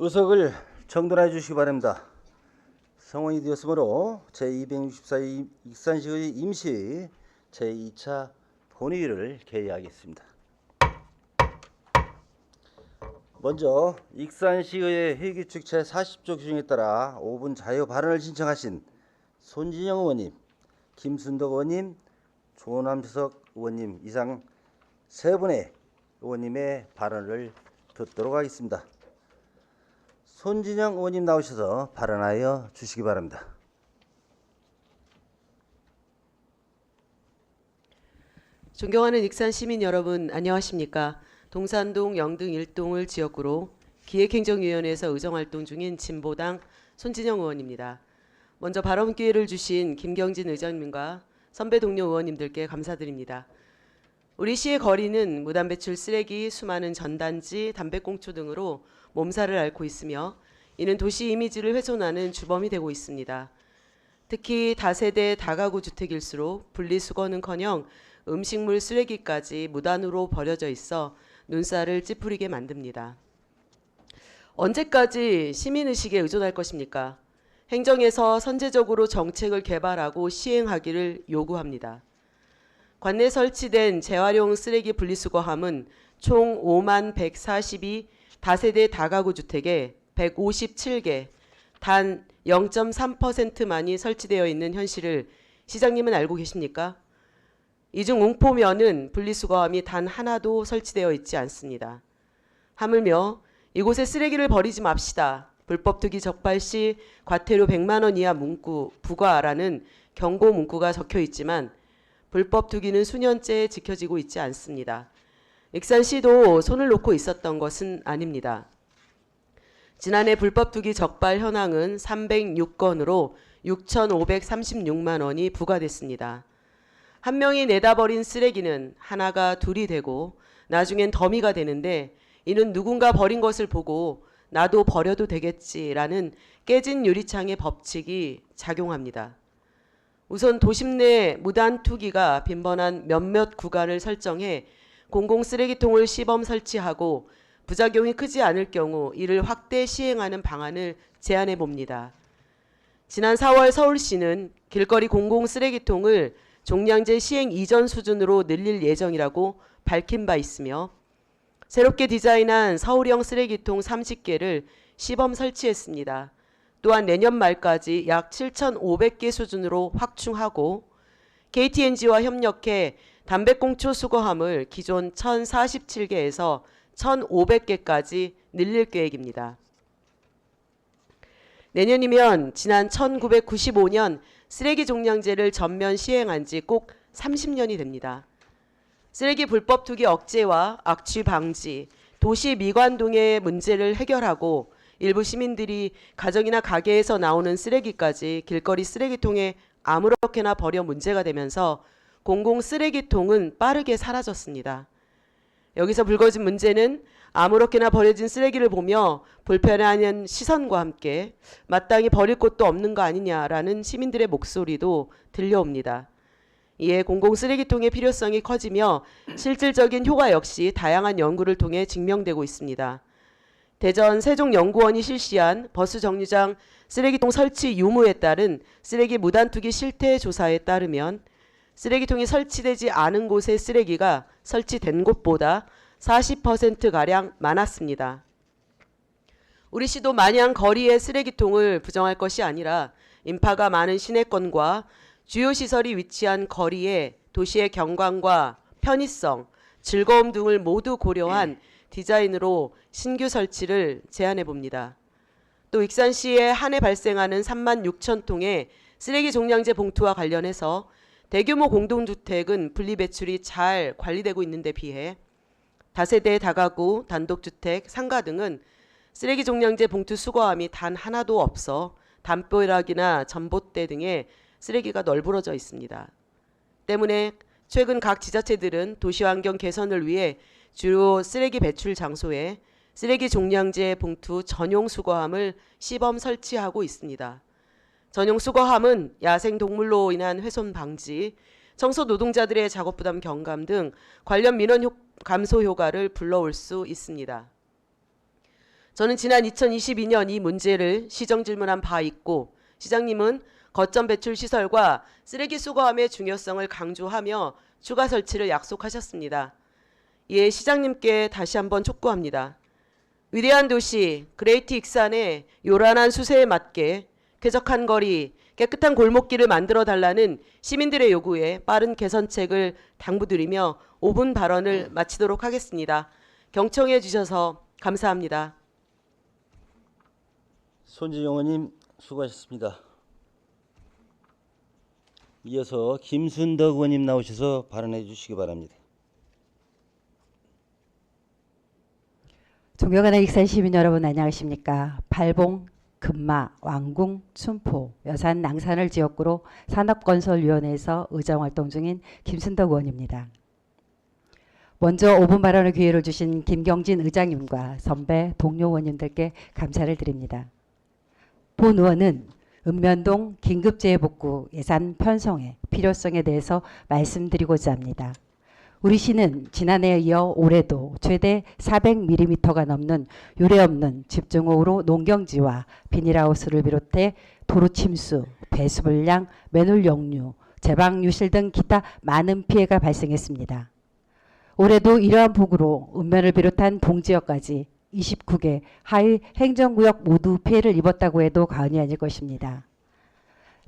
의석을 정돈해 주시기 바랍니다. 성원이 되었으므로 제264회 익산시의 임시 제2차 본회의를 개의하겠습니다. 먼저 익산시의 회의규칙 제40조 규정에 따라 5분 자유 발언을 신청하신 손진영 의원님, 김순덕 의원님, 조남석 의원님 이상 세 분의 의원님의 발언을 듣도록 하겠습니다. 손진영 의원님 나오셔서 발언하여 주시기 바랍니다. 존경하는 익산 시민 여러분, 안녕하십니까? 동산동 영등 1동을 지역구로 기획행정위원회에서 의정활동 중인 진보당 손진영 의원입니다. 먼저 발언 기회를 주신 김경진 의장님과 선배 동료 의원님들께 감사드립니다. 우리 시의 거리는 무단 배출 쓰레기, 수많은 전단지, 담배꽁초 등으로 몸살을 앓고 있으며 이는 도시 이미지를 훼손하는 주범이 되고 있습니다. 특히 다세대 다가구 주택일수록 분리수거는커녕 음식물 쓰레기까지 무단으로 버려져 있어 눈살을 찌푸리게 만듭니다. 언제까지 시민의식에 의존할 것입니까? 행정에서 선제적으로 정책을 개발하고 시행하기를 요구합니다. 관내 설치된 재활용 쓰레기 분리수거함은 총 5만 142 다세대 다가구 주택에 157개, 단 0.3%만이 설치되어 있는 현실을 시장님은 알고 계십니까? 이 중 웅포면은 분리수거함이 단 하나도 설치되어 있지 않습니다. 하물며 이곳에 쓰레기를 버리지 맙시다. 불법 투기 적발 시 과태료 100만 원 이하 문구 부과라는 경고 문구가 적혀 있지만 불법 투기는 수년째 지켜지고 있지 않습니다. 익산시도 손을 놓고 있었던 것은 아닙니다. 지난해 불법 투기 적발 현황은 306건으로 6,536만 원이 부과됐습니다. 한 명이 내다 버린 쓰레기는 하나가 둘이 되고 나중엔 더미가 되는데 이는 누군가 버린 것을 보고 나도 버려도 되겠지라는 깨진 유리창의 법칙이 작용합니다. 우선 도심 내 무단 투기가 빈번한 몇몇 구간을 설정해 공공 쓰레기통을 시범 설치하고 부작용이 크지 않을 경우 이를 확대 시행하는 방안을 제안해 봅니다. 지난 4월 서울시는 길거리 공공 쓰레기통을 종량제 시행 이전 수준으로 늘릴 예정이라고 밝힌 바 있으며 새롭게 디자인한 서울형 쓰레기통 30개를 시범 설치했습니다. 또한 내년 말까지 약 7,500개 수준으로 확충하고 KTNG와 협력해 담배꽁초 수거함을 기존 1,047개에서 1,500개까지 늘릴 계획입니다. 내년이면 지난 1995년 쓰레기 종량제를 전면 시행한 지 꼭 30년이 됩니다. 쓰레기 불법 투기 억제와 악취 방지, 도시 미관동의 문제를 해결하고 일부 시민들이 가정이나 가게에서 나오는 쓰레기까지 길거리 쓰레기통에 아무렇게나 버려 문제가 되면서 공공 쓰레기통은 빠르게 사라졌습니다. 여기서 불거진 문제는 아무렇게나 버려진 쓰레기를 보며 불편한 시선과 함께 마땅히 버릴 곳도 없는 거 아니냐라는 시민들의 목소리도 들려옵니다. 이에 공공 쓰레기통의 필요성이 커지며 실질적인 효과 역시 다양한 연구를 통해 증명되고 있습니다. 대전 세종연구원이 실시한 버스 정류장 쓰레기통 설치 유무에 따른 쓰레기 무단 투기 실태 조사에 따르면 쓰레기통이 설치되지 않은 곳의 쓰레기가 설치된 곳보다 40%가량 많았습니다. 우리 시도 마냥 거리의 쓰레기통을 부정할 것이 아니라 인파가 많은 시내권과 주요 시설이 위치한 거리에 도시의 경관과 편의성, 즐거움 등을 모두 고려한 디자인으로 신규 설치를 제안해 봅니다. 또 익산시에 한 해 발생하는 3만 6천 통의 쓰레기 종량제 봉투와 관련해서 대규모 공동주택은 분리배출이 잘 관리되고 있는데 비해 다세대 다가구, 단독주택, 상가 등은 쓰레기 종량제 봉투 수거함이 단 하나도 없어 담벼락이나 전봇대 등에 쓰레기가 널브러져 있습니다. 때문에 최근 각 지자체들은 도시환경 개선을 위해 주요 쓰레기 배출 장소에 쓰레기 종량제 봉투 전용 수거함을 시범 설치하고 있습니다. 전용 수거함은 야생동물로 인한 훼손 방지, 청소 노동자들의 작업 부담 경감 등 관련 민원 감소 효과를 불러올 수 있습니다. 저는 지난 2022년 이 문제를 시정 질문한 바 있고 시장님은 거점 배출 시설과 쓰레기 수거함의 중요성을 강조하며 추가 설치를 약속하셨습니다. 이에 시장님께 다시 한번 촉구합니다. 위대한 도시 그레이트 익산의 요란한 수세에 맞게 쾌적한 거리, 깨끗한 골목길을 만들어 달라는 시민들의 요구에 빠른 개선책을 당부드리며 5분 발언을 마치도록 하겠습니다. 경청해 주셔서 감사합니다. 손진영 의원님 수고하셨습니다. 이어서 김순덕 의원님 나오셔서 발언해 주시기 바랍니다. 존경하는 익산 시민 여러분 안녕하십니까. 발봉, 금마, 왕궁, 춘포, 여산, 낭산을 지역구로 산업건설위원회에서 의정활동 중인 김순덕 의원입니다. 먼저 5분 발언의 기회를 주신 김경진 의장님과 선배 동료 의원님들께 감사를 드립니다. 본 의원은 읍면동 긴급재해복구 예산 편성의 필요성에 대해서 말씀드리고자 합니다. 우리 시는 지난해에 이어 올해도 최대 400mm가 넘는 유례없는 집중호우로 농경지와 비닐하우스를 비롯해 도로 침수, 배수불량, 맨홀 역류, 제방 유실 등 기타 많은 피해가 발생했습니다. 올해도 이러한 폭우로 읍면을 비롯한 동지역까지 29개 하위 행정구역 모두 피해를 입었다고 해도 과언이 아닐 것입니다.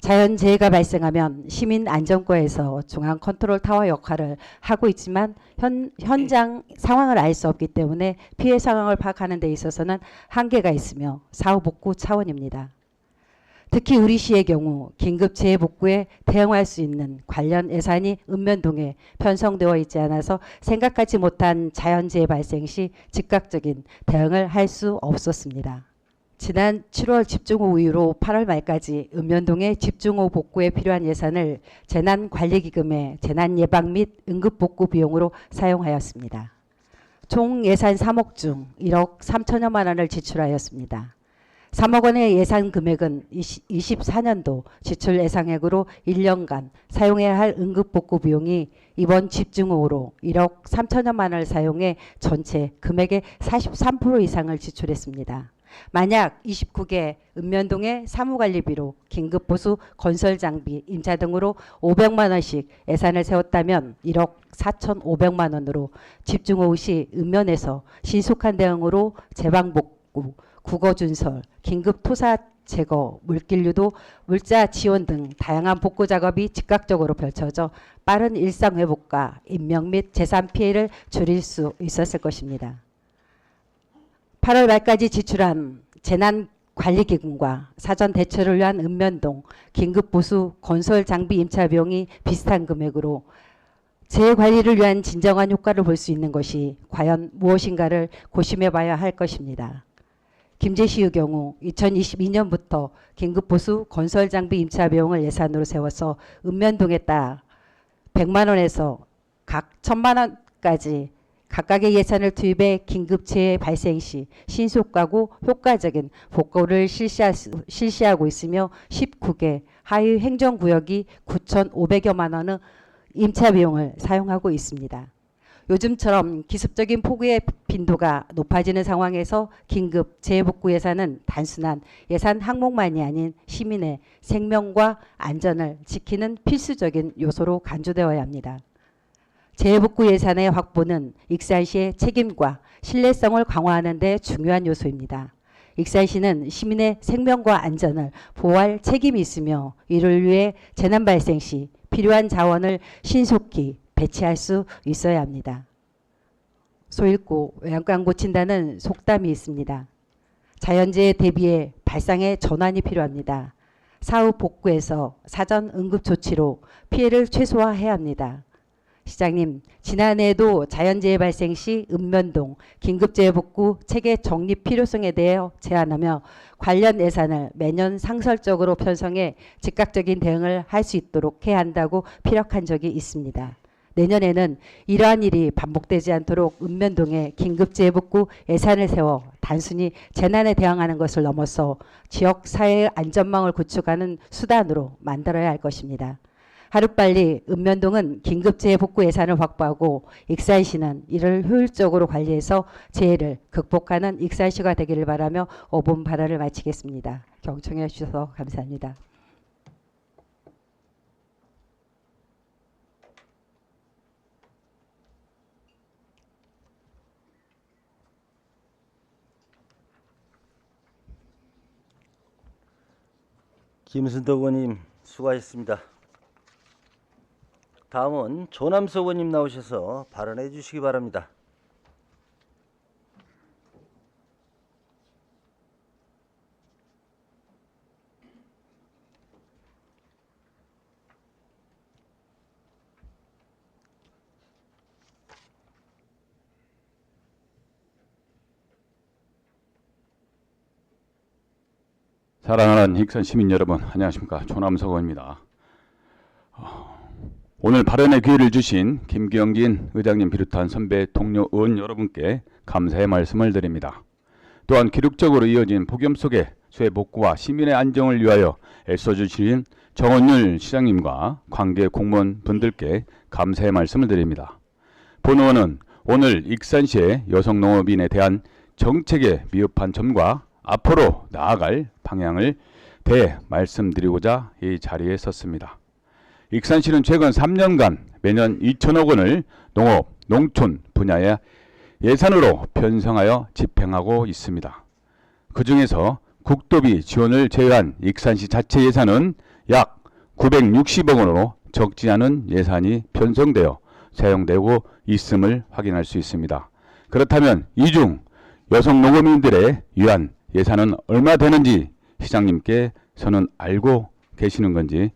자연재해가 발생하면 시민안전과에서 중앙 컨트롤 타워 역할을 하고 있지만 현장 상황을 알 수 없기 때문에 피해 상황을 파악하는 데 있어서는 한계가 있으며 사후복구 차원입니다. 특히 우리 시의 경우 긴급재해복구에 대응할 수 있는 관련 예산이 읍면동에 편성되어 있지 않아서 생각하지 못한 자연재해 발생 시 즉각적인 대응을 할 수 없었습니다. 지난 7월 집중호우 이후로 8월 말까지 읍면동의 집중호우 복구에 필요한 예산을 재난관리기금의 재난예방 및 응급복구 비용으로 사용하였습니다. 총 예산 3억 중 1억 3천여만 원을 지출하였습니다. 3억 원의 예산 금액은 24년도 지출 예상액으로 1년간 사용해야 할 응급복구 비용이 이번 집중호우로 1억 3천여만 원을 사용해 전체 금액의 43% 이상을 지출했습니다. 만약 29개 읍면동의 사무관리비로 긴급보수 건설장비 임차 등으로 500만 원씩 예산을 세웠다면 1억 4,500만 원으로 집중호우 시 읍면에서 신속한 대응으로 제방복구, 국어준설, 긴급토사 제거, 물길유도, 물자 지원 등 다양한 복구 작업이 즉각적으로 펼쳐져 빠른 일상회복과 인명 및 재산 피해를 줄일 수 있었을 것입니다. 8월 말까지 지출한 재난관리기금과 사전 대처를 위한 읍면동 긴급보수 건설 장비 임차 비용이 비슷한 금액으로 재해관리를 위한 진정한 효과를 볼 수 있는 것이 과연 무엇인가를 고심해 봐야 할 것입니다. 김제시의 경우 2022년부터 긴급보수 건설장비 임차 비용을 예산으로 세워서 읍면동에 따라 100만 원에서 각 1000만 원까지 각각의 예산을 투입해 긴급재해 발생 시 신속하고 효과적인 복구를 실시하고 있으며 19개 하위 행정구역이 9,500여만 원의 임차 비용을 사용하고 있습니다. 요즘처럼 기습적인 폭우의 빈도가 높아지는 상황에서 긴급 재해복구 예산은 단순한 예산 항목만이 아닌 시민의 생명과 안전을 지키는 필수적인 요소로 간주되어야 합니다. 재해복구 예산의 확보는 익산시의 책임과 신뢰성을 강화하는 데 중요한 요소입니다. 익산시는 시민의 생명과 안전을 보호할 책임이 있으며 이를 위해 재난 발생 시 필요한 자원을 신속히 배치할 수 있어야 합니다. 소 잃고 외양간 고친다는 속담이 있습니다. 자연재해 대비해 발상의 전환이 필요합니다. 사후 복구에서 사전 응급 조치로 피해를 최소화해야 합니다. 시장님, 지난해에도 자연재해 발생 시 읍면동 긴급재해복구 체계 정립 필요성에 대해 제안하며 관련 예산을 매년 상설적으로 편성해 즉각적인 대응을 할 수 있도록 해야 한다고 피력한 적이 있습니다. 내년에는 이러한 일이 반복되지 않도록 읍면동에 긴급재해복구 예산을 세워 단순히 재난에 대응하는 것을 넘어서 지역 사회의 안전망을 구축하는 수단으로 만들어야 할 것입니다. 하루빨리 읍면동은 긴급재해 복구 예산을 확보하고 익산시는 이를 효율적으로 관리해서 재해를 극복하는 익산시가 되기를 바라며 5분 발언을 마치겠습니다. 경청해 주셔서 감사합니다. 김순덕 의원님 수고하셨습니다. 다음은 조남석 의원님 나오셔서 발언해 주시기 바랍니다. 사랑하는 익산 시민 여러분, 안녕하십니까. 조남석 의원입니다. 오늘 발언의 기회를 주신 김경진 의장님 비롯한 선배 동료 의원 여러분께 감사의 말씀을 드립니다. 또한 기록적으로 이어진 폭염 속에 수해 복구와 시민의 안정을 위하여 애써주신 정원율 시장님과 관계 공무원 분들께 감사의 말씀을 드립니다. 본 의원은 오늘 익산시의 여성농업인에 대한 정책에 미흡한 점과 앞으로 나아갈 방향을 말씀드리고자 이 자리에 섰습니다. 익산시는 최근 3년간 매년 2천억 원을 농업, 농촌 분야의 예산으로 편성하여 집행하고 있습니다. 그 중에서 국도비 지원을 제외한 익산시 자체 예산은 약 960억 원으로 적지 않은 예산이 편성되어 사용되고 있음을 확인할 수 있습니다. 그렇다면 이 중 여성 농업인들에 위한 예산은 얼마 되는지 시장님께서는 알고 계시는 건지,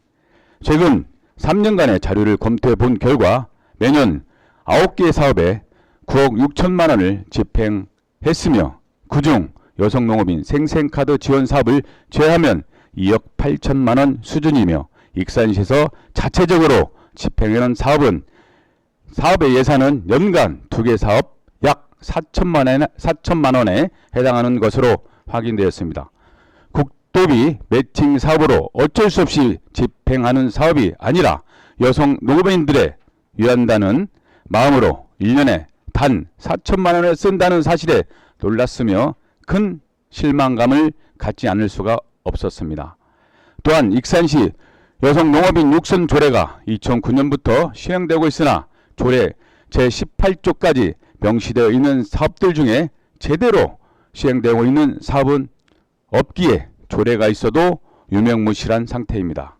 최근 3년간의 자료를 검토해 본 결과 매년 9개의 사업에 9억 6천만 원을 집행했으며 그중 여성농업인 생생카드 지원 사업을 제외하면 2억 8천만 원 수준이며 익산시에서 자체적으로 집행하는 사업의 예산은 연간 2개 사업 약 4천만 원에 해당하는 것으로 확인되었습니다. 국도비 매칭 사업으로 어쩔 수 없이 집행하는 사업이 아니라 여성 농업인들에 위한다는 마음으로 1년에 단 4천만 원을 쓴다는 사실에 놀랐으며 큰 실망감을 갖지 않을 수가 없었습니다. 또한 익산시 여성 농업인 육선 조례가 2009년부터 시행되고 있으나 조례 제18조까지 명시되어 있는 사업들 중에 제대로 시행되고 있는 사업은 없기에 조례가 있어도 유명무실한 상태입니다.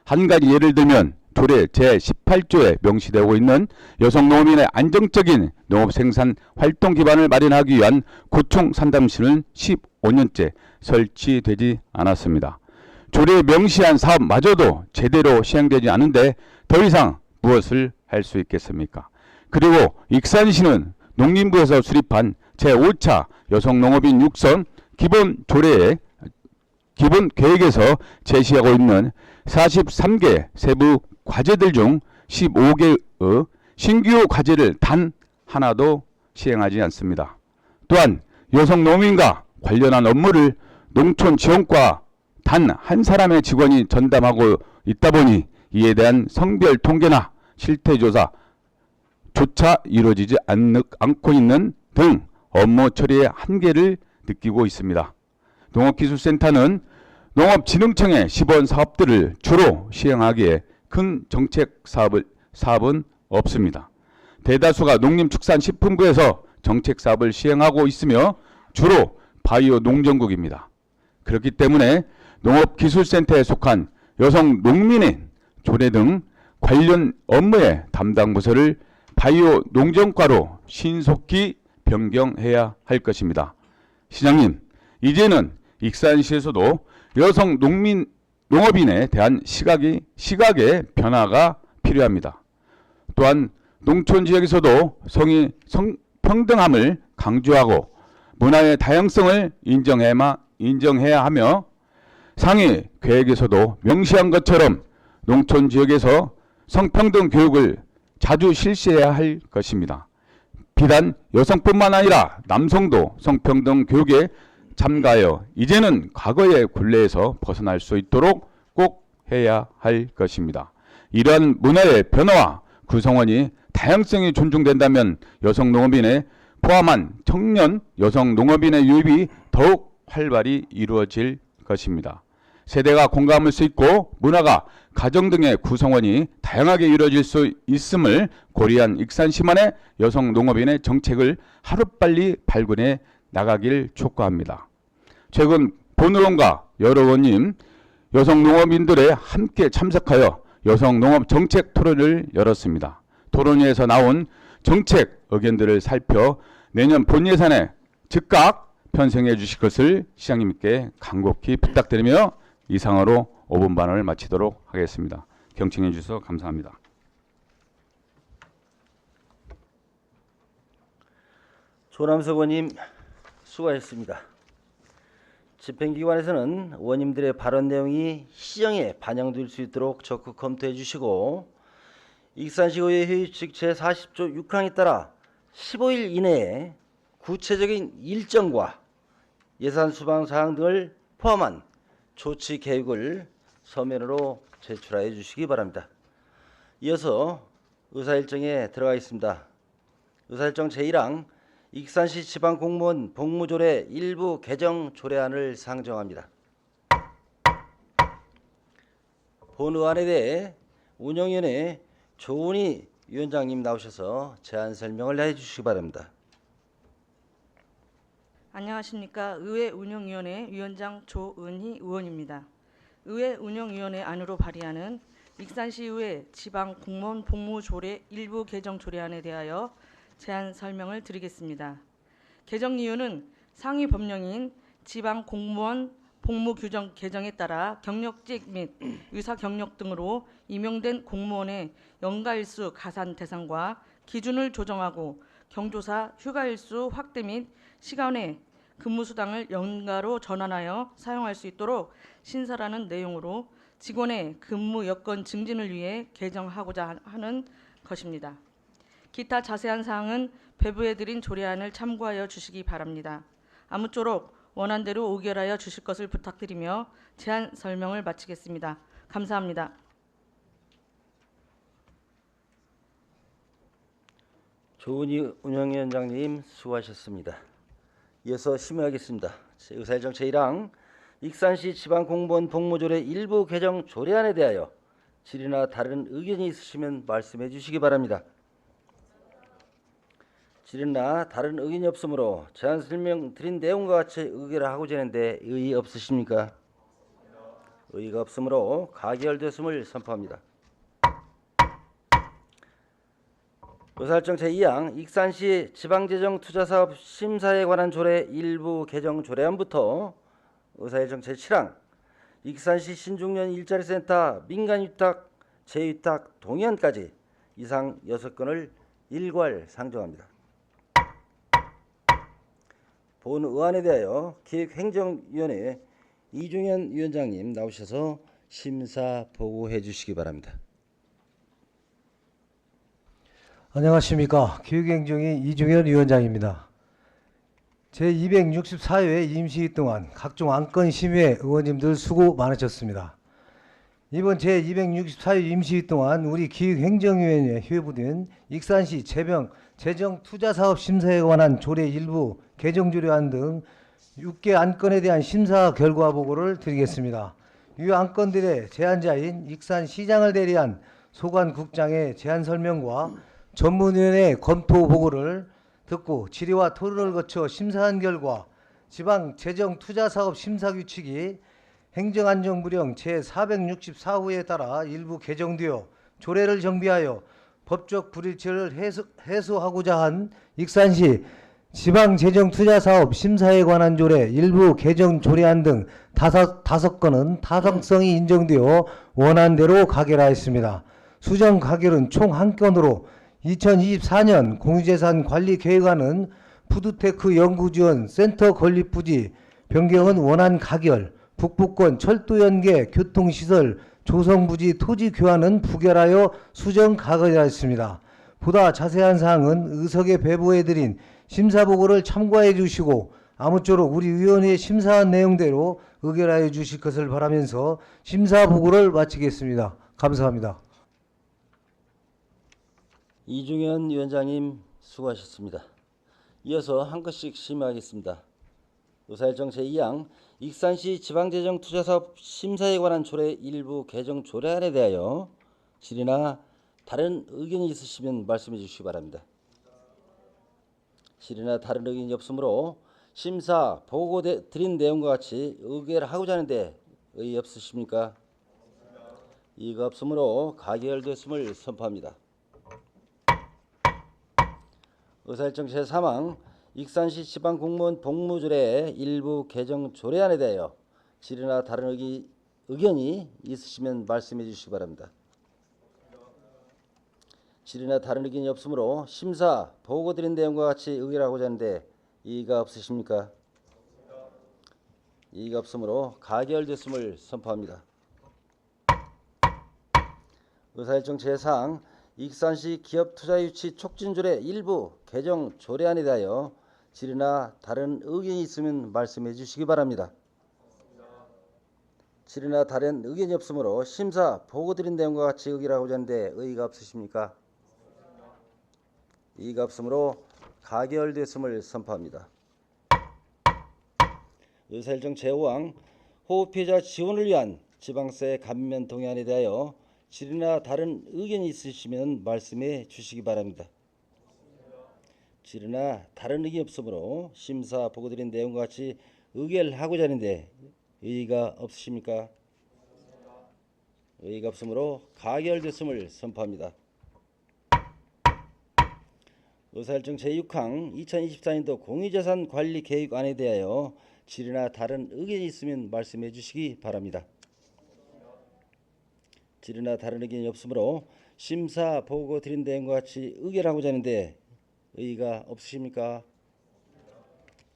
한 가지 예를 들면 조례 제18조에 명시되고 있는 여성농업인의 안정적인 농업생산 활동 기반을 마련하기 위한 구청 상담실은 15년째 설치되지 않았습니다. 조례에 명시한 사업마저도 제대로 시행되지 않은데 더 이상 무엇을 할 수 있겠습니까? 그리고 익산시는 농림부에서 수립한 제5차 여성농업인 육선 기본 조례의 기본 계획에서 제시하고 있는 43개 세부 과제들 중 15개의 신규 과제를 단 하나도 시행하지 않습니다. 또한 여성농민과 관련한 업무를 농촌지원과 단 한 사람의 직원이 전담하고 있다 보니 이에 대한 성별 통계나 실태조사조차 이루어지지 않고 있는 등 업무 처리의 한계를 느끼고 있습니다. 농업기술센터는 농업진흥청의 시범 사업들을 주로 시행하기에 큰 정책 사업은 없습니다. 대다수가 농림축산식품부에서 정책 사업을 시행하고 있으며 주로 바이오 농정국입니다. 그렇기 때문에 농업기술센터에 속한 여성 농민인 조례 등 관련 업무의 담당 부서를 바이오 농정과로 신속히 변경해야 할 것입니다. 시장님, 이제는 익산시에서도 여성 농업인에 대한 시각의 변화가 필요합니다. 또한 농촌 지역에서도 성평등함을 강조하고 문화의 다양성을 인정해야 하며 상위 계획에서도 명시한 것처럼 농촌 지역에서 성평등 교육을 자주 실시해야 할 것입니다. 비단 여성뿐만 아니라 남성도 성평등 교육에 참가하여 이제는 과거의 굴레에서 벗어날 수 있도록 꼭 해야 할 것입니다. 이러한 문화의 변화와 구성원이 다양성이 존중된다면 여성 농업인에 포함한 청년 여성 농업인의 유입이 더욱 활발히 이루어질 것입니다. 세대가 공감할 수 있고 문화가 가정 등의 구성원이 다양하게 이루어질 수 있음을 고려한 익산시만의 여성 농업인의 정책을 하루빨리 발굴해 나가길 촉구합니다. 최근 본 의원과 여러 의원님, 여성 농업인들에 함께 참석하여 여성 농업 정책 토론을 열었습니다. 토론회에서 나온 정책 의견들을 살펴 내년 본 예산에 즉각 편성해 주실 것을 시장님께 간곡히 부탁드리며 이상으로 5분 반을 마치도록 하겠습니다. 경청해 주셔서 감사합니다. 조남석 의원님 수고하셨습니다. 집행기관에서는 의원님들의 발언 내용이 시정에 반영될 수 있도록 적극 검토해 주시고 익산시의회 회의 측 제40조 6항에 따라 15일 이내에 구체적인 일정과 예산 수방 사항 등을 포함한 조치 계획을 서면으로 제출하여 주시기 바랍니다. 이어서 의사일정에 들어가겠습니다. 의사일정 제1항 익산시 지방공무원 복무조례 일부 개정 조례안을 상정합니다. 본 의안에 대해 운영위원회 조은희 위원장님 나오셔서 제안 설명을 해주시기 바랍니다. 안녕하십니까. 의회 운영위원회 위원장 조은희 의원입니다. 의회 운영위원회 안으로 발의하는 익산시의회 지방공무원 복무조례 일부 개정 조례안에 대하여 제안 설명을 드리겠습니다. 개정 이유는 상위 법령인 지방공무원 복무규정 개정에 따라 경력직 및 의사 경력 등으로 임용된 공무원의 연가일수 가산 대상과 기준을 조정하고 경조사 휴가일수 확대 및 시간외 근무수당을 연가로 전환하여 사용할 수 있도록 신설하는 내용으로 직원의 근무 여건 증진을 위해 개정하고자 하는 것입니다. 기타 자세한 사항은 배부해드린 조례안을 참고하여 주시기 바랍니다. 아무쪼록 원안대로 의결하여 주실 것을 부탁드리며 제안 설명을 마치겠습니다. 감사합니다. 조은희 운영위원장님 수고하셨습니다. 이어서 심의하겠습니다. 의사일정 제1항 익산시 지방공무원 복무조례 일부 개정 조례안에 대하여 질의나 다른 의견이 있으시면 말씀해 주시기 바랍니다. 질의나 다른 의견이 없으므로 제안 설명 드린 내용과 같이 의결을 하고자 하는데 의의 없으십니까? 의의가 없으므로 가결됐음을 선포합니다. 의사일정 제2항 익산시 지방재정투자사업 심사에 관한 조례 일부 개정 조례안부터 의사일정 제7항 익산시 신중년 일자리센터 민간위탁, 재위탁 동의안까지 이상 6건을 일괄 상정합니다. 본 의안에 대하여 기획행정위원회 이중현 위원장님 나오셔서 심사 보고해 주시기 바랍니다. 안녕하십니까. 기획행정위 이중현 위원장입니다. 제264회 임시회 동안 각종 안건 심의에 의원님들 수고 많으셨습니다. 이번 제264회 임시회 동안 우리 기획행정위원회 회부된 익산시 재정투자사업 심사에 관한 조례 일부 개정조례안 등 6개 안건에 대한 심사 결과 보고를 드리겠습니다. 이 안건들의 제안자인 익산시장을 대리한 소관국장의 제안 설명과 전문위원회 검토 보고를 듣고 질의와 토론을 거쳐 심사한 결과 지방재정투자사업 심사규칙이 행정안전부령 제464호에 따라 일부 개정되어 조례를 정비하여 법적 불일치를 해소하고자 한 익산시 지방재정투자사업 심사에 관한 조례 일부 개정 조례안 등 다섯 건은 타당성이 인정되어 원안대로 가결하였습니다. 수정 가결은 총 한 건으로 2024년 공유재산 관리 계획안은 푸드테크 연구지원 센터 건립 부지 변경은 원안 가결, 북부권 철도 연계 교통시설 조성 부지 토지 교환은 부결하여 수정 가결하였습니다. 보다 자세한 사항은 의석에 배부해드린 심사보고를 참고해 주시고 아무쪼록 우리 위원회에 심사한 내용대로 의결하여 주실 것을 바라면서 심사보고를 마치겠습니다. 감사합니다. 이중현 위원장님 수고하셨습니다. 이어서 한 건씩 심의하겠습니다. 의사일정 제2항 익산시 지방재정투자사업 심사에 관한 조례 일부 개정 조례안에 대하여 질의나 다른 의견이 있으시면 말씀해 주시기 바랍니다. 질의나 다른 의견이 없으므로 심사 보고 드린 내용과 같이 의결을 하고자 하는데 의의 없으십니까? 이의가 없으므로 가결됐음을 선포합니다. 의사일정 제3항 익산시 지방공무원 복무조례 일부 개정 조례안에 대하여 질의나 다른 의견이 있으시면 말씀해 주시기 바랍니다. 질의나 다른 의견이 없으므로 심사 보고 드린 내용과 같이 의결하고자 하는데 이의가 없으십니까? 이의가 없으므로 가결됐음을 선포합니다. 의사일정 제4항 익산시 기업투자유치 촉진조례 일부 개정 조례안에 대하여 질의나 다른 의견이 있으면 말씀해 주시기 바랍니다. 질의나 다른 의견이 없으므로 심사 보고 드린 내용과 같이 의결하고자 하는데 의의가 없으십니까? 이의가 없으므로 가결됐음을 선포합니다. 의사일정 제5항 호흡피해자 지원을 위한 지방세 감면 동의안에 대하여 질의나 다른 의견이 있으시면 말씀해 주시기 바랍니다. 질의나 다른 의견이 없으므로 심사 보고 드린 내용과 같이 의결하고자 하는데 의의가 없으십니까? 의의가 없으므로 가결됐음을 선포합니다. 의사일정 제6항 2024년도 공유자산 관리 계획안에 대하여 질의나 다른 의견이 있으면 말씀해 주시기 바랍니다. 질의나 다른 의견이 없으므로 심사 보고 드린 내용과 같이 의결하고자 하는데 의의가 없으십니까?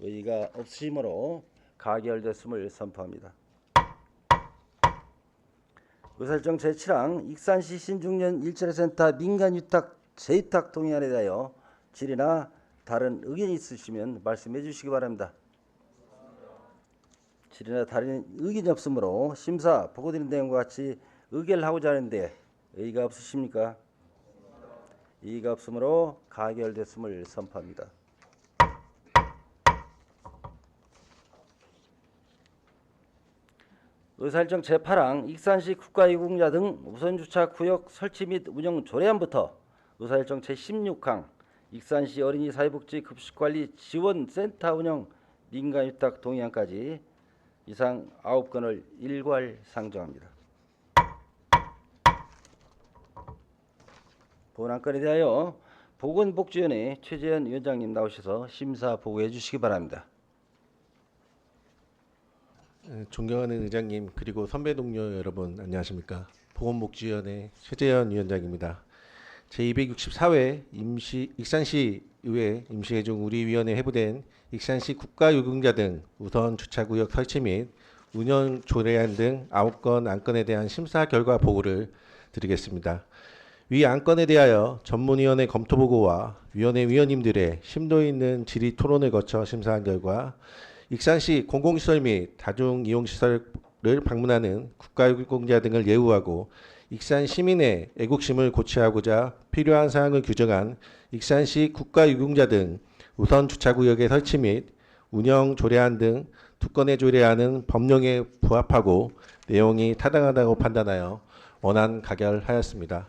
의의가 없으시므로 가결됐음을 선포합니다. 의사일정 제7항 익산시 신중년 일자리센터 민간위탁 재위탁 동의안에 대하여 질의나 다른 의견이 있으시면 말씀해 주시기 바랍니다. 질의나 다른 의견이 없으므로 심사 보고 드린 내용과 같이 의결을 하고자 하는데 의의가 없으십니까? 이의가 없으므로 가결됐음을 선포합니다. 의사일정 제8항 익산시 국가유공자 등 우선주차 구역 설치 및 운영 조례안부터 의사일정 제16항 익산시 어린이 사회복지 급식관리 지원센터 운영 민간위탁 동의안까지 이상 9건을 일괄 상정합니다. 본 안건에 대하여 보건복지위원회 최재현 위원장님 나오셔서 심사 보고해 주시기 바랍니다. 존경하는 의장님 그리고 선배 동료 여러분 안녕하십니까. 보건복지위원회 최재현 위원장입니다. 제264회 익산시의회 임시회중 우리위원회 회부된 익산시 국가유공자 등 우선 주차구역 설치 및 운영 조례안 등 9건 안건에 대한 심사 결과 보고를 드리겠습니다. 위 안건에 대하여 전문위원회 검토보고와 위원회 위원님들의 심도 있는 질의 토론을 거쳐 심사한 결과 익산시 공공시설 및 다중이용시설을 방문하는 국가유공자 등을 예우하고 익산 시민의 애국심을 고취하고자 필요한 사항을 규정한 익산시 국가유공자 등 우선 주차구역의 설치 및 운영 조례안 등 2건의 조례안은 법령에 부합하고 내용이 타당하다고 판단하여 원안 가결하였습니다.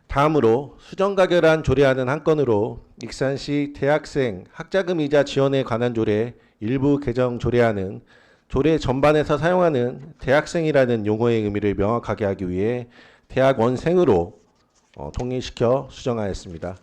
다음으로 수정 가결한 조례안은 한 건으로 익산시 대학생 학자금 이자 지원에 관한 조례 일부 개정 조례안은 조례 전반에서 사용하는 대학생이라는 용어의 의미를 명확하게 하기 위해 대학원생으로 통일시켜 수정하였습니다.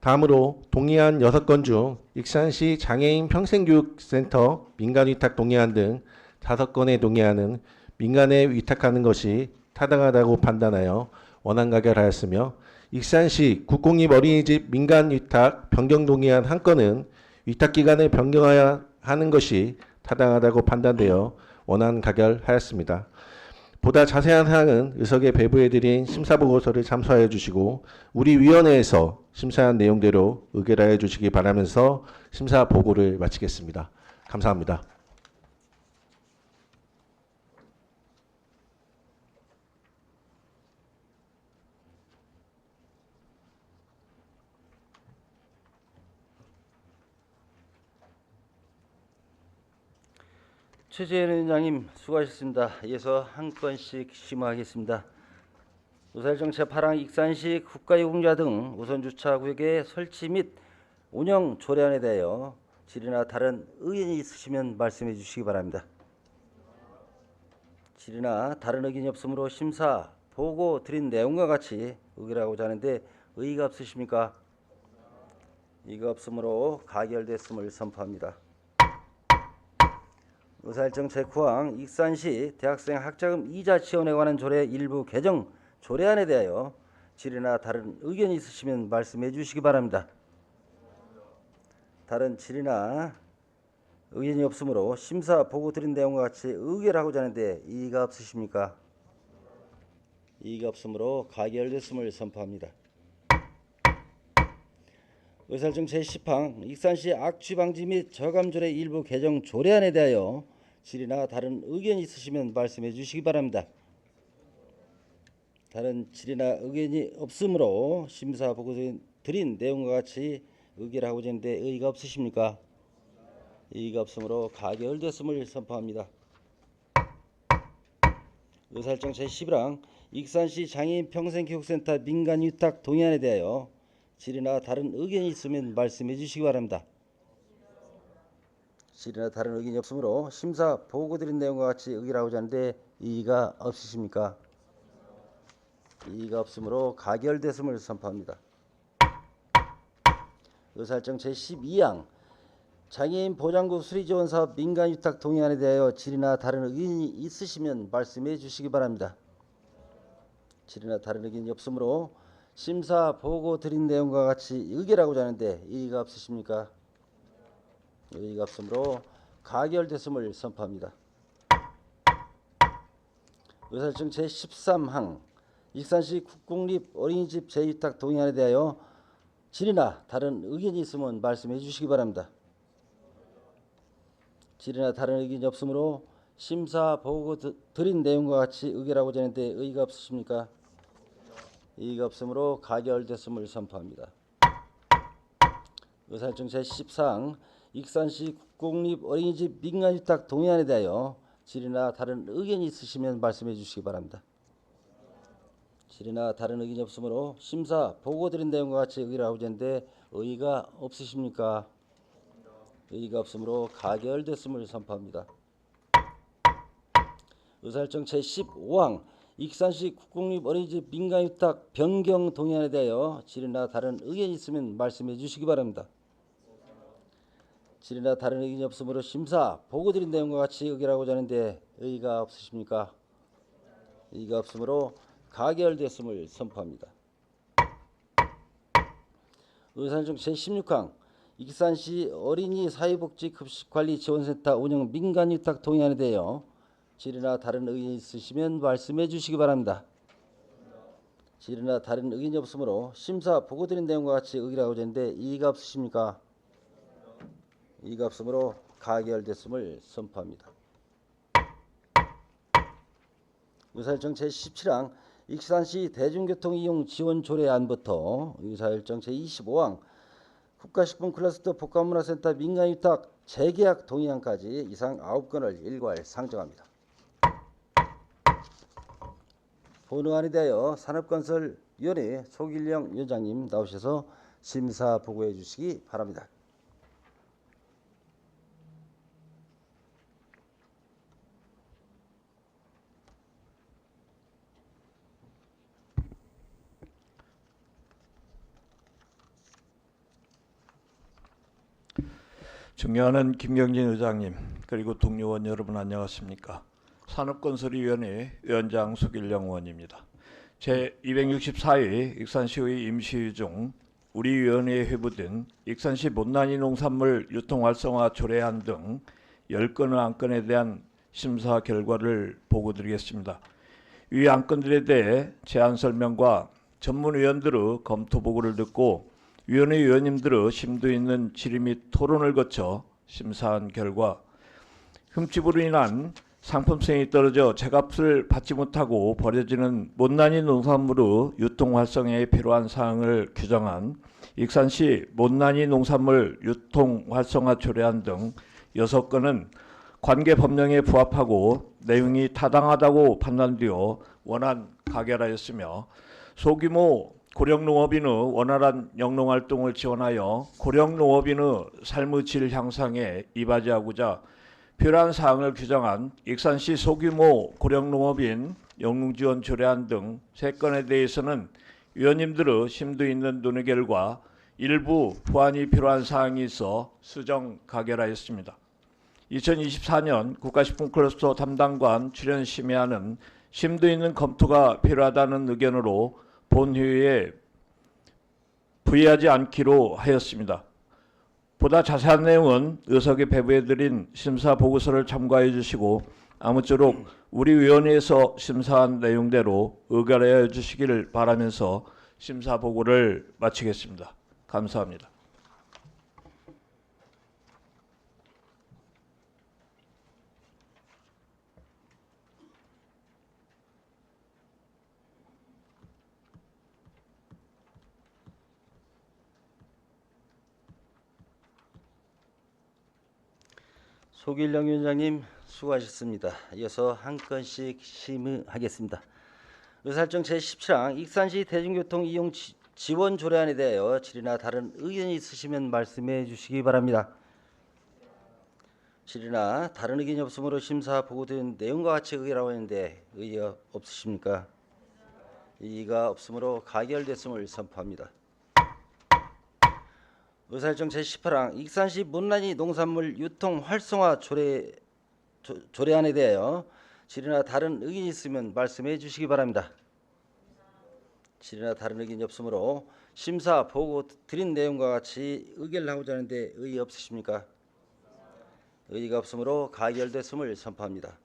다음으로 동의안 6건 중 익산시 장애인 평생교육센터 민간위탁 동의안 등 5건의 동의안은 민간에 위탁하는 것이 타당하다고 판단하여 원안 가결하였으며 익산시 국공립 어린이집 민간위탁 변경 동의안 한 건은 위탁기간을 변경해야 하는 것이 타당하다고 판단되어 원안 가결하였습니다. 보다 자세한 사항은 의석에 배부해드린 심사보고서를 참조하여 주시고 우리 위원회에서 심사한 내용대로 의결하여 주시기 바라면서 심사보고를 마치겠습니다. 감사합니다. 최재현 위원장님 수고하셨습니다. 이어서 한 건씩 심의하겠습니다. 의사일정 제8항 익산시 국가유공자 등 우선주차구역의 설치 및 운영 조례안에 대하여 질의나 다른 의견이 있으시면 말씀해 주시기 바랍니다. 질의나 다른 의견이 없으므로 심사 보고 드린 내용과 같이 의결하고자 하는데 의의가 없으십니까? 의의가 없으므로 가결됐음을 선포합니다. 의사일정 제9항 익산시 대학생 학자금 이자 지원에 관한 조례 일부 개정 조례안에 대하여 질의나 다른 의견이 있으시면 말씀해 주시기 바랍니다. 다른 질의나 의견이 없으므로 심사 보고 드린 내용과 같이 의결하고자 하는데 이의가 없으십니까? 이의가 없으므로 가결됐음을 선포합니다. 의사일정 제10항 익산시 악취 방지 및 저감 조례 일부 개정 조례안에 대하여 질의나 다른 의견이 있으시면 말씀해 주시기 바랍니다. 다른 질의나 의견이 없으므로 심사 보고 드린 내용과 같이 의결하고자 하는데 의의가 없으십니까? 의의가 없으므로 가결됐음을 선포합니다. 의사일정 제11항 익산시 장애인 평생교육센터 민간위탁 동의안에 대하여 질의나 다른 의견이 있으면 말씀해 주시기 바랍니다. 질의나 다른 의견이 없으므로 심사 보고 드린 내용과 같이 의결하고자 하는데 이의가 없으십니까? 이의가 없으므로 가결됐음을 선포합니다. 의사일정 제12항 장애인 보장구 수리지원사업 민간위탁 동의안에 대하여 질의나 다른 의견이 있으시면 말씀해 주시기 바랍니다. 질의나 다른 의견이 없으므로 심사 보고 드린 내용과 같이 의결하고자 하는데 이의가 없으십니까? 의의가 없으므로 가결됐음을 선포합니다. 의사일정 제13항 익산시 국공립 어린이집 재위탁 동의안에 대하여 질의나 다른 의견이 있으면 말씀해 주시기 바랍니다. 질의나 다른 의견이 없으므로 심사 보고 드린 내용과 같이 의결하고자 하는데 의의가 없으십니까? 의의가 없으므로 가결됐음을 선포합니다. 의사일정 제14항 익산시 국공립 어린이집 민간위탁 동의안에 대하여 질의나 다른 의견이 있으시면 말씀해 주시기 바랍니다. 질의나 다른 의견이 없으므로 심사 보고 드린 내용과 같이 의결하고자 하는데 의의가 없으십니까? 의의가 없으므로 가결됐음을 선포합니다. 의사일정 제15항 익산시 국공립 어린이집 민간위탁 변경 동의안에 대하여 질의나 다른 의견이 있으면 말씀해 주시기 바랍니다. 질의나 다른 의견이 없으므로 심사 보고 드린 내용과 같이 의결하고자 하는데 의의가 없으십니까? 의의가 없으므로 가결됐음을 선포합니다. 의사일정 제16항 익산시 어린이 사회복지 급식관리지원센터 운영 민간위탁 동의안에 대하여 질의나 다른 의견이 있으시면 말씀해 주시기 바랍니다. 질의나 다른 의견이 없으므로 심사 보고 드린 내용과 같이 의결하고자 하는데 이의가 없으십니까? 이의가 없으므로 가결됐음을 선포합니다. 의사일정 제17항 익산시 대중교통 이용 지원 조례안부터 의사일정 제25항 국가식품 클러스터 복합문화센터 민간위탁 재계약 동의안까지 이상 9건을 일괄 상정합니다. 본의안에 대하여 산업건설위원회 소길영 위원장님 나오셔서 심사 보고해 주시기 바랍니다. 존경하는 김경진 의장님 그리고 동료원 여러분 안녕하십니까. 산업건설위원회 위원장 소길영 의원입니다. 제264회 익산시의 임시회 중 우리 위원회에 회부된 익산시 못난이 농산물 유통 활성화 조례안 등 10건의 안건에 대한 심사 결과를 보고드리겠습니다. 위 안건들에 대해 제안 설명과 전문위원들의 검토 보고를 듣고 위원회 위원님들의 심도 있는 질의 및 토론을 거쳐 심사한 결과 흠집으로 인한 상품성이 떨어져 제값을 받지 못하고 버려지는 못난이 농산물의 유통 활성화에 필요한 사항을 규정한 익산시 못난이 농산물 유통 활성화 조례안 등 6건은 관계 법령에 부합하고 내용이 타당하다고 판단되어 원안 가결하였으며 소규모 고령농업인의 원활한 영농활동을 지원하여 고령농업인의 삶의 질 향상에 이바지하고자 필요한 사항을 규정한 익산시 소규모 고령농업인 영농지원 조례안 등 3건에 대해서는 위원님들의 심도 있는 논의 결과 일부 보완이 필요한 사항이 있어 수정 가결하였습니다. 2024년 국가식품클러스터 담당관 출연 심의안은 심도 있는 검토가 필요하다는 의견으로 본회의에 부의하지 않기로 하였습니다. 보다 자세한 내용은 의석에 배부해드린 심사 보고서를 참고해 주시고 아무쪼록 우리 위원회에서 심사한 내용대로 의결하여 주시기를 바라면서 심사 보고를 마치겠습니다. 감사합니다. 소길령 위원장님 수고하셨습니다. 이어서 한 건씩 심의하겠습니다. 의사일정 제17항 익산시 대중교통 이용 지원 조례안에 대하여 질의나 다른 의견이 있으시면 말씀해 주시기 바랍니다. 질의나 다른 의견이 없으므로 심사 보고된 내용과 같이 의결하고 있는데 의의 없으십니까? 이의가 없으므로 가결됐음을 선포합니다. 의사일정 제18항 익산시 문란이 농산물 유통 활성화 조례안에 대하여 질의나 다른 의견이 있으면 말씀해 주시기 바랍니다. 질의나 다른 의견이 없으므로 심사 보고 드린 내용과 같이 의결을 하고자 하는데 의의 없으십니까? 의의가 없으므로 가결됐음을 선포합니다.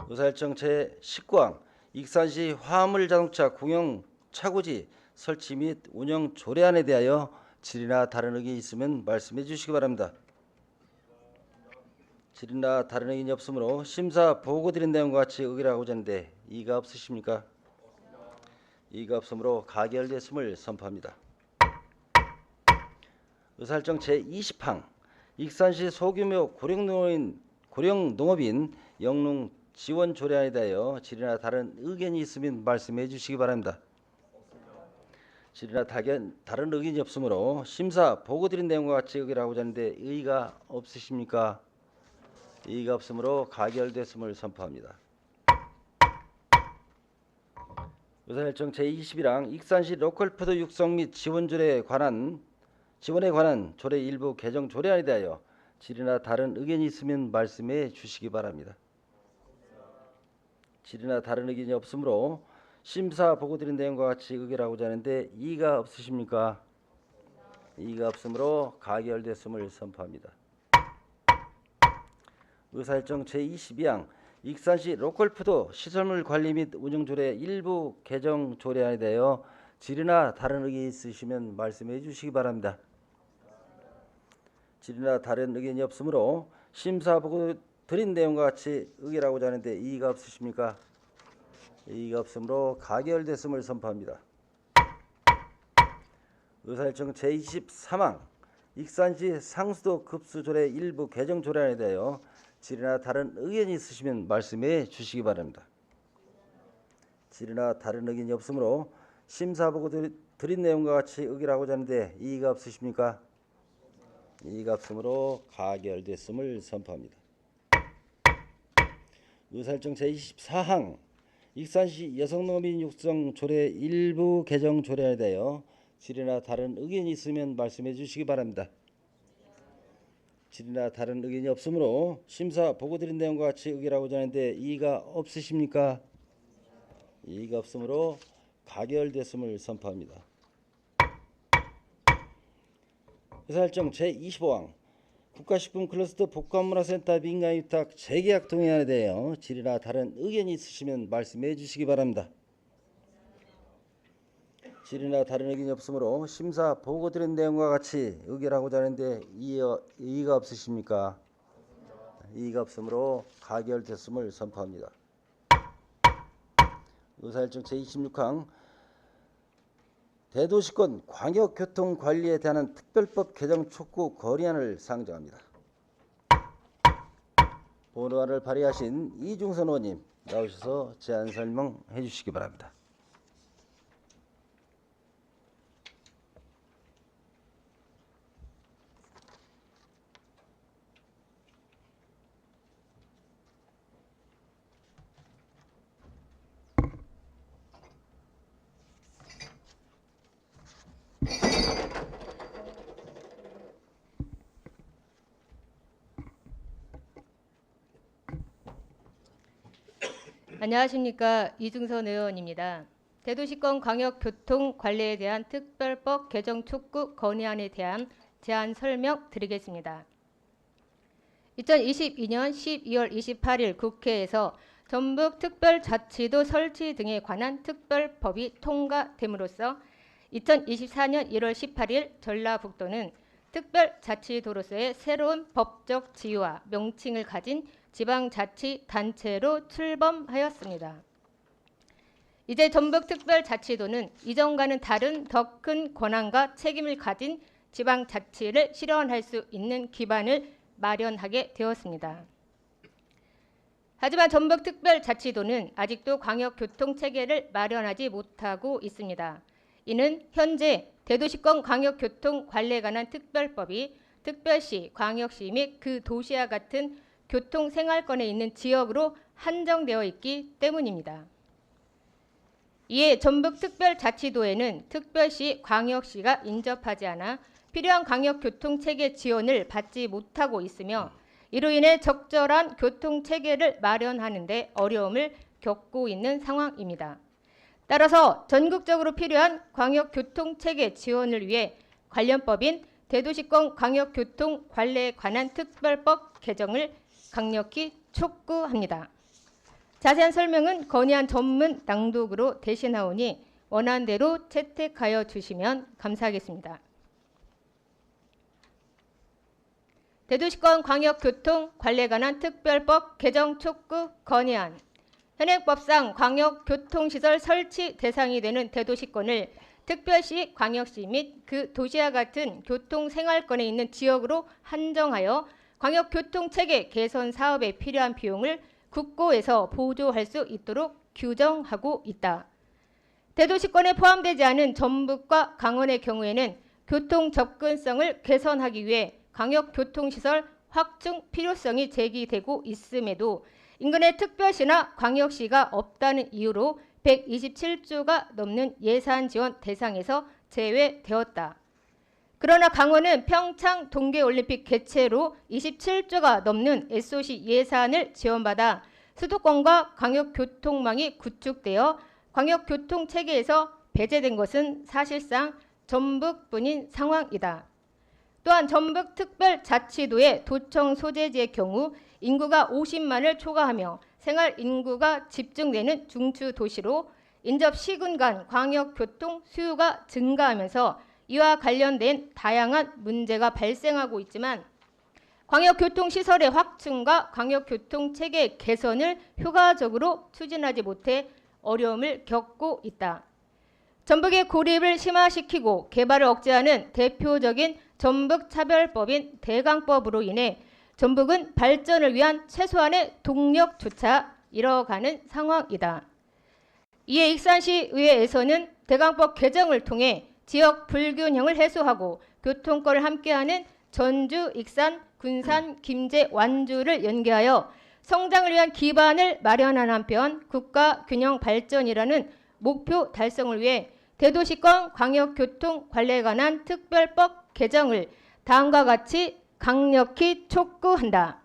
의사일정 제19항 익산시 화물 자동차 공영 차고지 설치 및 운영 조례안에 대하여 질의나 다른 의견이 있으면 말씀해 주시기 바랍니다. 질의나 다른 의견이 없으므로 심사 보고 드린 내용과 같이 의결하고자 하는데 이의가 없으십니까? 이의가 없으므로 가결됐음을 선포합니다. 의사일정 제20항 익산시 소규모 고령농업인 영농 지원 조례안에 대하여 질의나 다른 의견이 있으면 말씀해 주시기 바랍니다. 질의나 다른 의견이 없으므로 심사 보고 드린 내용과 같이 의결하고자 하는데 의의가 없으십니까? 이의가 없으므로 가결됐음을 선포합니다. 의사일정 제21항 익산시 로컬푸드 육성 및 지원에 관한 조례 일부 개정 조례안에 대하여 질의나 다른 의견이 있으면 말씀해 주시기 바랍니다. 질의나 다른 의견이 없으므로 심사 보고 드린 내용과 같이 의결하고자 하는데 이의가 없으십니까? 이의가 없으므로 가결됐음을 선포합니다. 의사일정 제22항 익산시 로컬푸드 시설물 관리 및 운영 조례 일부 개정 조례안에 대하여 질의나 다른 의견이 있으시면 말씀해 주시기 바랍니다. 질의나 다른 의견이 없으므로 심사 보고 드린 내용과 같이 의결하고자 하는데 이의가 없으십니까? 이의가 없으므로 가결됐음을 선포합니다. 의사일정 제23항 익산시 상수도 급수 조례 일부 개정 조례안에 대하여 질의나 다른 의견이 있으시면 말씀해 주시기 바랍니다. 질의나 다른 의견이 없으므로 심사 보고 드린 내용과 같이 의결하고자 하는데 이의가 없으십니까? 이의가 없으므로 가결됐음을 선포합니다. 의사일정 제24항 익산시 여성농업인 육성 조례 일부 개정 조례안에 대하여 질의나 다른 의견이 있으면 말씀해 주시기 바랍니다. 질의나 다른 의견이 없으므로 심사 보고 드린 내용과 같이 의결하고자 하는데 이의가 없으십니까? 이의가 없으므로 가결됐음을 선포합니다. 의사일정 제25항 국가식품 클러스터 복합문화센터 민간위탁 재계약 동의안에 대하여 질의나 다른 의견이 있으시면 말씀해 주시기 바랍니다. 질의나 다른 의견이 없으므로 심사 보고 드린 내용과 같이 의결하고자 하는데 이의가 없으십니까? 이의가 없으므로 가결됐음을 선포합니다. 의사일정 제26항 대도시권 광역교통관리에 대한 특별법 개정 촉구 건의안을 상정합니다. 본의안을 발의하신 이중선 의원님 나오셔서 제안 설명해 주시기 바랍니다. 안녕하십니까. 이중선 의원입니다. 대도시권 광역교통관리에 대한 특별법 개정 촉구 건의안에 대한 제안 설명 드리겠습니다. 2022년 12월 28일 국회에서 전북특별자치도 설치 등에 관한 특별법이 통과됨으로써 2024년 1월 18일 전라북도는 특별자치도로서의 새로운 법적 지위와 명칭을 가진 지방자치단체로 출범하였습니다. 이제 전북특별자치도는 이전과는 다른 더 큰 권한과 책임을 가진 지방자치를 실현할 수 있는 기반을 마련하게 되었습니다. 하지만 전북특별자치도는 아직도 광역교통체계를 마련하지 못하고 있습니다. 이는 현재 대도시권 광역교통관리에 관한 특별법이 특별시, 광역시 및 그 도시와 같은 교통생활권에 있는 지역으로 한정되어 있기 때문입니다. 이에 전북특별자치도에는 특별시, 광역시가 인접하지 않아 필요한 광역교통체계 지원을 받지 못하고 있으며 이로 인해 적절한 교통체계를 마련하는 데 어려움을 겪고 있는 상황입니다. 따라서 전국적으로 필요한 광역교통체계 지원을 위해 관련 법인 대도시권 광역교통관리에 관한 특별법 개정을 강력히 촉구합니다. 자세한 설명은 건의안 전문 낭독으로 대신하오니 원하는 대로 채택하여 주시면 감사하겠습니다. 대도시권 광역교통관리에 관한 특별법 개정 촉구 건의안. 현행법상 광역교통시설 설치 대상이 되는 대도시권을 특별시, 광역시 및 그 도시와 같은 교통생활권에 있는 지역으로 한정하여 광역교통체계 개선 사업에 필요한 비용을 국고에서 보조할 수 있도록 규정하고 있다. 대도시권에 포함되지 않은 전북과 강원의 경우에는 교통 접근성을 개선하기 위해 광역교통시설 확충 필요성이 제기되고 있음에도 인근에 특별시나 광역시가 없다는 이유로 127조가 넘는 예산 지원 대상에서 제외되었다. 그러나 강원은 평창 동계올림픽 개최로 27조가 넘는 SOC 예산을 지원받아 수도권과 광역교통망이 구축되어 광역교통체계에서 배제된 것은 사실상 전북뿐인 상황이다. 또한 전북특별자치도의 도청 소재지의 경우 인구가 50만을 초과하며 생활 인구가 집중되는 중추 도시로 인접 시군 간 광역교통 수요가 증가하면서 이와 관련된 다양한 문제가 발생하고 있지만 광역교통시설의 확충과 광역교통체계 개선을 효과적으로 추진하지 못해 어려움을 겪고 있다. 전북의 고립을 심화시키고 개발을 억제하는 대표적인 전북차별법인 대강법으로 인해 전북은 발전을 위한 최소한의 동력조차 잃어가는 상황이다. 이에 익산시 의회에서는 대강법 개정을 통해 지역 불균형을 해소하고 교통권을 함께하는 전주, 익산, 군산, 김제, 완주를 연계하여 성장을 위한 기반을 마련하는 한편 국가 균형 발전이라는 목표 달성을 위해 대도시권 광역교통관리에 관한 특별법 개정을 다음과 같이 강력히 촉구한다.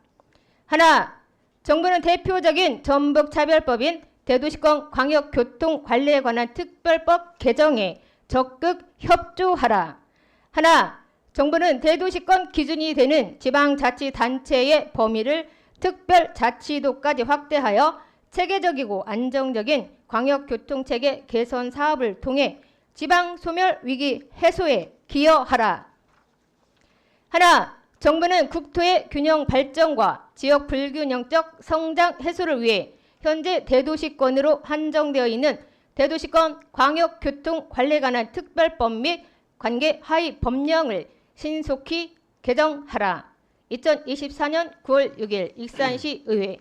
하나, 정부는 대표적인 전북차별법인 대도시권 광역교통관리에 관한 특별법 개정에 적극 협조하라. 하나, 정부는 대도시권 기준이 되는 지방자치단체의 범위를 특별자치도까지 확대하여 체계적이고 안정적인 광역교통체계 개선 사업을 통해 지방소멸 위기 해소에 기여하라. 하나, 정부는 국토의 균형 발전과 지역 불균형적 성장 해소를 위해 현재 대도시권으로 한정되어 있는 대도시권 광역교통관리에 관한 특별법 및 관계 하위 법령을 신속히 개정하라. 2024년 9월 6일 익산시 의회.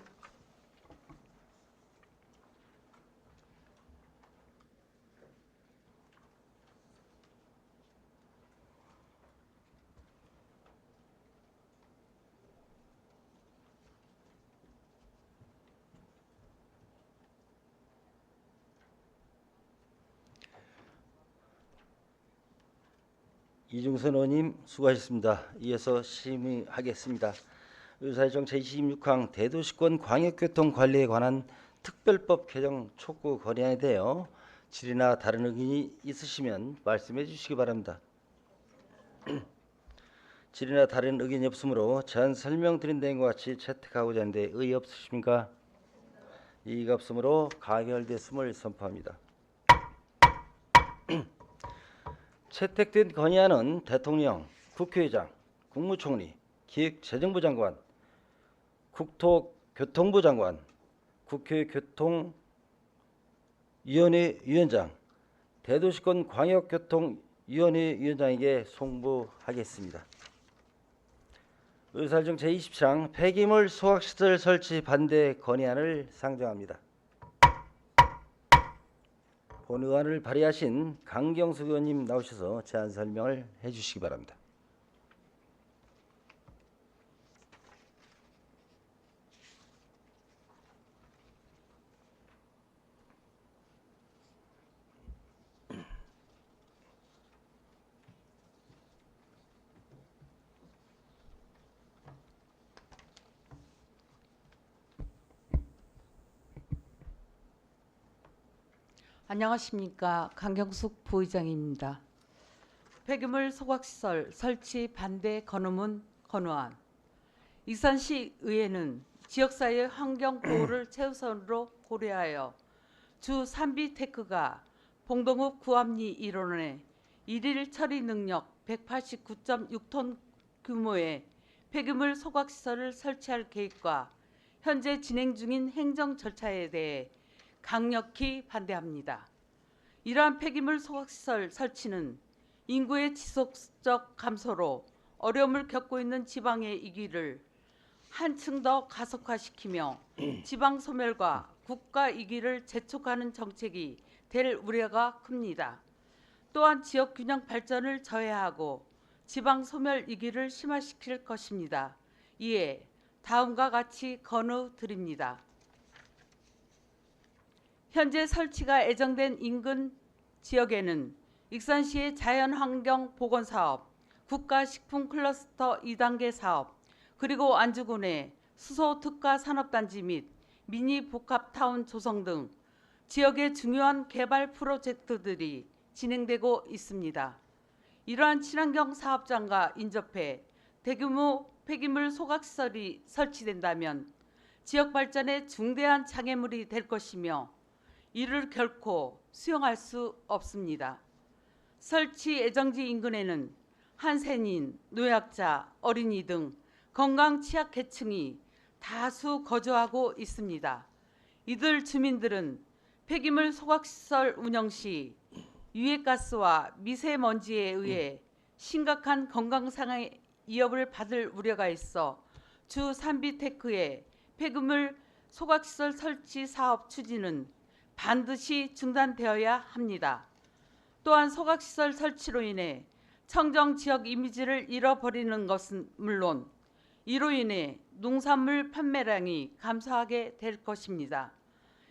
이중선 의원님 수고하셨습니다. 이어서 심의하겠습니다. 의사일정 제26항 대도시권 광역교통 관리에 관한 특별법 개정 촉구 건의안에 대하여 질의나 다른 의견이 있으시면 말씀해 주시기 바랍니다. 질의나 다른 의견이 없으므로 제안 설명드린 내용과 같이 채택하고자 하는데 의의 없으십니까? 이의가 없으므로 가결됐음을 선포합니다. 채택된 건의안은 대통령, 국회의장, 국무총리, 기획재정부 장관, 국토교통부 장관, 국회 교통위원회 위원장, 대도시권 광역교통위원회 위원장에게 송부하겠습니다. 의사일정 제27항 폐기물 소각시설 설치 반대 건의안을 상정합니다. 본의안을 발의하신 강경수 의원님 나오셔서 제안 설명을 해주시기 바랍니다. 안녕하십니까. 강경숙 부의장입니다. 폐기물 소각시설 설치 반대 건의문 건의안. 익산시 의회는 지역사회 환경 보호를 최우선으로 고려하여 주 산비테크가 봉동읍 구암리 일원에 일일 처리 능력 189.6톤 규모의 폐기물 소각시설을 설치할 계획과 현재 진행 중인 행정 절차에 대해 강력히 반대합니다. 이러한 폐기물 소각시설 설치는 인구의 지속적 감소로 어려움을 겪고 있는 지방의 이기를 한층 더 가속화시키며 지방 소멸과 국가 이기를 재촉하는 정책이 될 우려가 큽니다. 또한 지역 균형 발전을 저해하고 지방 소멸 이기를 심화시킬 것입니다. 이에 다음과 같이 건의드립니다. 현재 설치가 예정된 인근 지역에는 익산시의 자연환경 보건사업, 국가식품 클러스터 2단계 사업, 그리고 안주군의 수소특화 산업단지 및 미니 복합타운 조성 등 지역의 중요한 개발 프로젝트들이 진행되고 있습니다. 이러한 친환경 사업장과 인접해 대규모 폐기물 소각시설이 설치된다면 지역 발전에 중대한 장애물이 될 것이며 이를 결코 수용할 수 없습니다. 설치 예정지 인근에는 한센인, 노약자, 어린이 등 건강 취약 계층이 다수 거주하고 있습니다. 이들 주민들은 폐기물 소각시설 운영 시 유해가스와 미세먼지에 의해 심각한 건강상의 위협을 받을 우려가 있어 주 산비테크의 폐기물 소각시설 설치 사업 추진은 반드시 중단되어야 합니다. 또한 소각시설 설치로 인해 청정 지역 이미지를 잃어버리는 것은 물론 이로 인해 농산물 판매량이 감소하게 될 것입니다.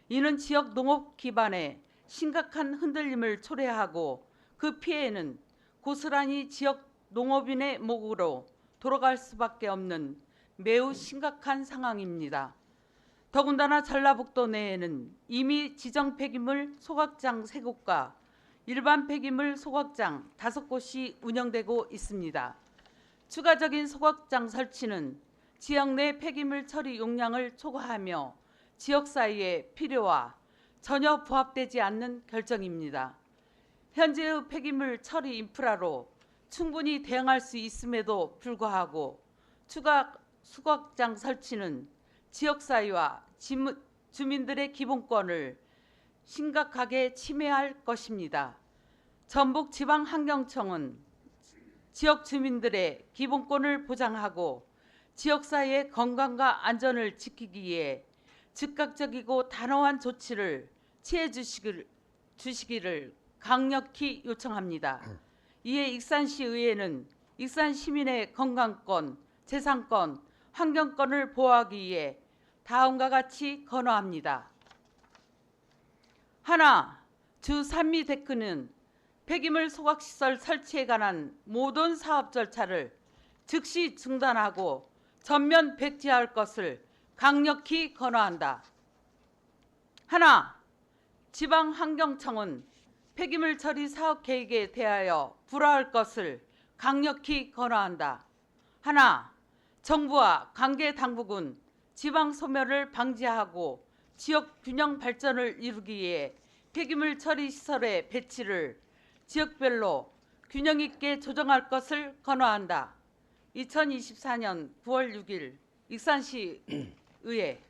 이는 지역 농업 기반에 심각한 흔들림을 초래하고 그 피해는 고스란히 지역 농업인의 목으로 돌아갈 수밖에 없는 매우 심각한 상황입니다. 더군다나 전라북도 내에는 이미 지정 폐기물 소각장 3곳과 일반 폐기물 소각장 5곳이 운영되고 있습니다. 추가적인 소각장 설치는 지역 내 폐기물 처리 용량을 초과하며 지역 사회의 필요와 전혀 부합되지 않는 결정입니다. 현재의 폐기물 처리 인프라로 충분히 대응할 수 있음에도 불구하고 추가 소각장 설치는 지역사회와 주민들의 기본권을 심각하게 침해할 것입니다. 전북지방환경청은 지역 주민들의 기본권을 보장하고 지역사회의 건강과 안전을 지키기 위해 즉각적이고 단호한 조치를 취해 주시기를 강력히 요청합니다. 이에 익산시 의회는 익산 시민의 건강권, 재산권, 환경권을 보호하기 위해 다음과 같이 건의합니다. 하나, 주 산미 데크는 폐기물 소각시설 설치에 관한 모든 사업 절차를 즉시 중단하고 전면 백지화할 것을 강력히 건의한다. 하나, 지방환경청은 폐기물 처리 사업 계획에 대하여 불허할 것을 강력히 건의한다. 하나, 정부와 관계 당국은 지방 소멸을 방지하고 지역 균형 발전을 이루기 위해 폐기물 처리 시설의 배치를 지역별로 균형 있게 조정할 것을 건의한다. 2024년 9월 6일 익산시 의회.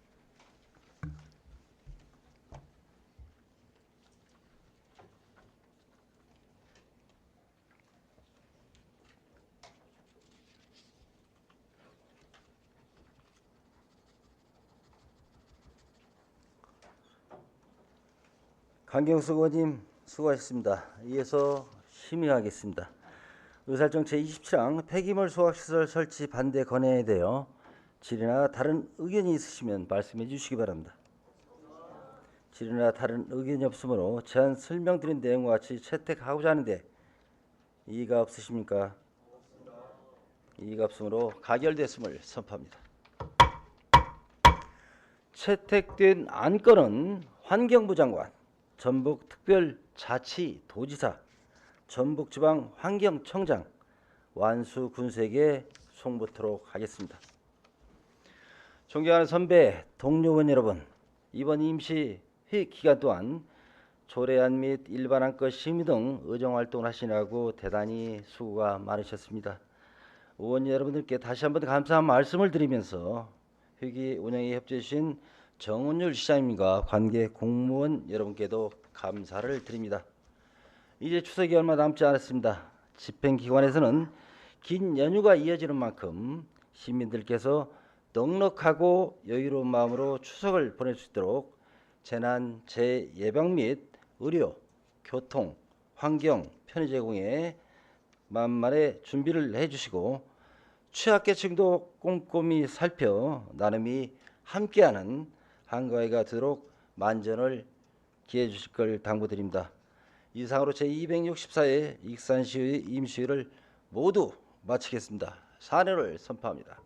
강경수 의원님 수고하셨습니다. 이어서 심의하겠습니다. 의사일정 제27항 폐기물 소각시설 설치 반대 건의에 대하여 질의나 다른 의견이 있으시면 말씀해 주시기 바랍니다. 질의나 다른 의견이 없으므로 제안 설명드린 내용과 같이 채택하고자 하는데 이의가 없으십니까? 이의가 없으므로 가결됐음을 선포합니다. 채택된 안건은 환경부 장관, 전북특별자치도지사, 전북지방환경청장, 완수군수에게 송부토록 하겠습니다. 존경하는 선배, 동료 의원 여러분, 이번 임시 회의 기간 동안 조례안 및 일반 안건 심의 등 의정활동을 하시느라고 대단히 수고가 많으셨습니다. 의원 여러분들께 다시 한번 감사한 말씀을 드리면서 회기 운영에 협조해 주신 정은율 시장님과 관계 공무원 여러분께도 감사를 드립니다. 이제 추석이 얼마 남지 않았습니다. 집행기관에서는 긴 연휴가 이어지는 만큼 시민들께서 넉넉하고 여유로운 마음으로 추석을 보낼 수 있도록 재난 재예방 및 의료, 교통, 환경, 편의 제공에 만만의 준비를 해주시고 취약계층도 꼼꼼히 살펴 나눔이 함께하는 한가위가 되도록 만전을 기해 주실 걸 당부드립니다. 이상으로 제264회 익산시의 임시회를 모두 마치겠습니다. 사례를 선포합니다.